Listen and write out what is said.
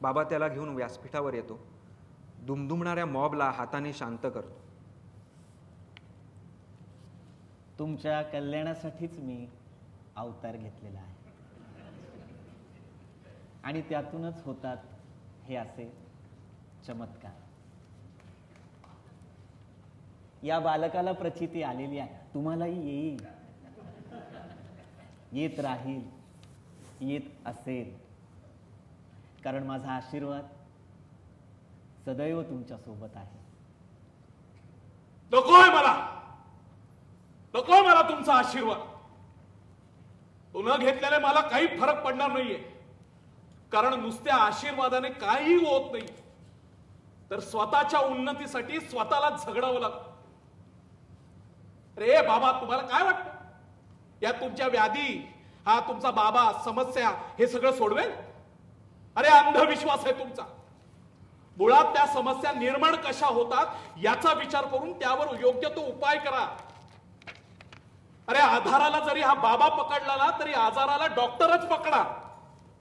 बाबा त्याला घेऊन व्यासपीठावर येतो, दुमदुमणाऱ्या मॉबला हाताने शांत करतो. तुमच्या कल्याणासाठीच मी अवतार घेतलेला आहे आणि त्यातूनच होतात हे असे चमत्कार. या बालकाला प्रचिती आलेली आहे, तुम्हालाही येईल, येत राहील, येत असेल, कारण माझा आशीर्वाद सदैव तुमच्या सोबत आहे. नकोय मला, नकोय मला तुमचा आशीर्वाद. तो न घेतल्याने मला काही फरक पडणार नाहीये, कारण नुसत्या आशीर्वादाने काही होत नाही, तर स्वतःच्या उन्नतीसाठी स्वतःला झगडावं लागतं. रे बाबा, तुम्हाला काय वाटतं या तुमच्या व्याधी, हा तुमचा बाबा, समस्या हे सगळं सोडवेल? अरे अंधविश्वास आहे तुमचा. मुळात त्या समस्या निर्माण कशा होतात याचा विचार करून त्यावर योग्य तो उपाय करा. अरे आधाराला जरी हा बाबा पकडला ना, तरी आजाराला डॉक्टरच पकडा.